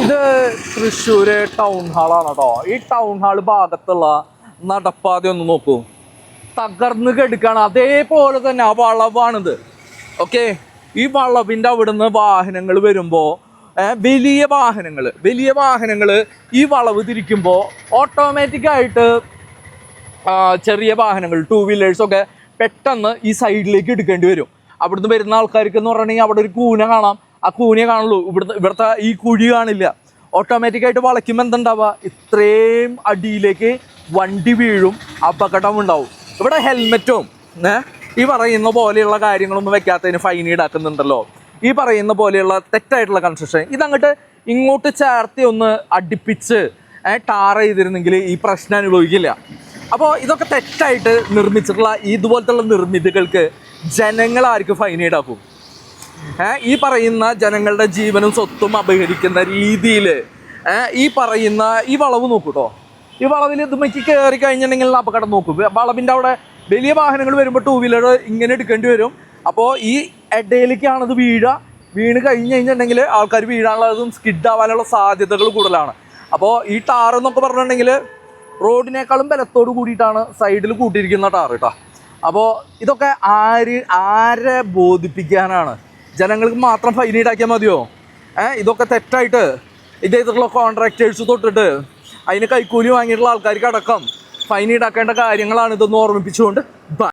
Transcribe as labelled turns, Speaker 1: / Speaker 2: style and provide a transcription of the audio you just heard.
Speaker 1: ഇത് തൃശ്ശൂര് ടൗൺ ഹാളാണ് കേട്ടോ. ഈ ടൗൺ ഹാൾ ഭാഗത്തുള്ള നടപ്പാത ഒന്ന് നോക്കൂ, തകർന്ന് കെടുക്കാണ്. അതേപോലെ തന്നെ ആ വളവാണിത്. ഓക്കെ, ഈ വളവിൻ്റെ അവിടുന്ന് വാഹനങ്ങൾ വരുമ്പോൾ വലിയ വാഹനങ്ങൾ ഈ വളവ് തിരിക്കുമ്പോൾ ഓട്ടോമാറ്റിക്കായിട്ട് ചെറിയ വാഹനങ്ങൾ 2 വീലേഴ്സൊക്കെ പെട്ടെന്ന് ഈ സൈഡിലേക്ക് എടുക്കേണ്ടി വരും. അവിടുന്ന് വരുന്ന ആൾക്കാർക്ക് എന്ന് പറഞ്ഞിട്ടുണ്ടെങ്കിൽ അവിടെ ഒരു കൂന കാണാം, ആ കൂനയെ കാണുള്ളൂ, ഇവിടുത്തെ ഈ കുഴി കാണില്ല. ഓട്ടോമാറ്റിക്കായിട്ട് വളയ്ക്കുമ്പോൾ എന്തുണ്ടാവുക, ഇത്രയും അടിയിലേക്ക് വണ്ടി വീഴും, അപകടം ഉണ്ടാവും. ഇവിടെ ഹെൽമെറ്റും ഈ പറയുന്ന പോലെയുള്ള കാര്യങ്ങളൊന്നും വെക്കാത്തതിന് ഫൈൻ ഈടാക്കുന്നുണ്ടല്ലോ. ഈ പറയുന്ന പോലെയുള്ള തെറ്റായിട്ടുള്ള കൺസ്ട്രക്ഷൻ ഇതങ്ങോട്ട് ഇങ്ങോട്ട് ചേർത്തി ഒന്ന് അടുപ്പിച്ച് ടാർ ചെയ്തിരുന്നെങ്കിൽ ഈ പ്രശ്നം അനുഭവിക്കില്ല. അപ്പോൾ ഇതൊക്കെ തെറ്റായിട്ട് നിർമ്മിച്ചിട്ടുള്ള ഇതുപോലത്തുള്ള നിർമ്മിതികൾക്ക് ജനങ്ങളായിരിക്കും ഫൈൻ ഈടാക്കും. ഈ പറയുന്ന ജനങ്ങളുടെ ജീവനും സ്വത്തും അപഹരിക്കുന്ന രീതിയിൽ ഈ പറയുന്ന ഈ വളവ് നോക്കൂട്ടോ. ഈ വളവിൽ ഇതുമേക്ക് കയറി കഴിഞ്ഞിട്ടുണ്ടെങ്കിൽ അപകടം നോക്കും. വളവിൻ്റെ അവിടെ വലിയ വാഹനങ്ങൾ വരുമ്പോൾ 2 വീലർ ഇങ്ങനെ എടുക്കേണ്ടി വരും. അപ്പോൾ ഈ ഇടയിലേക്കാണത് വീണ് കഴിഞ്ഞ് കഴിഞ്ഞിട്ടുണ്ടെങ്കിൽ ആൾക്കാർ വീഴാനുള്ളതും സ്കിഡ് ആവാനുള്ള സാധ്യതകൾ കൂടുതലാണ്. അപ്പോൾ ഈ ടാർ എന്നൊക്കെ പറഞ്ഞിട്ടുണ്ടെങ്കിൽ റോഡിനേക്കാളും ബലത്തോട് കൂടിയിട്ടാണ് സൈഡിൽ കൂട്ടിയിരിക്കുന്ന ടാർ കേട്ടോ. അപ്പോൾ ഇതൊക്കെ ആരെ ബോധിപ്പിക്കാനാണ്? ജനങ്ങൾക്ക് മാത്രം ഫൈൻ ഈടാക്കിയാൽ മതിയോ? ഇതൊക്കെ തെറ്റായിട്ട് ഇതേതുള്ള കോൺട്രാക്ടേഴ്സ് തൊട്ടിട്ട് അതിന് കൈക്കൂലി വാങ്ങിയിട്ടുള്ള ആൾക്കാർക്ക് അടക്കം ഫൈൻ ഈടാക്കേണ്ട കാര്യങ്ങളാണ് ഇതൊന്ന് ഓർമ്മിപ്പിച്ചുകൊണ്ട്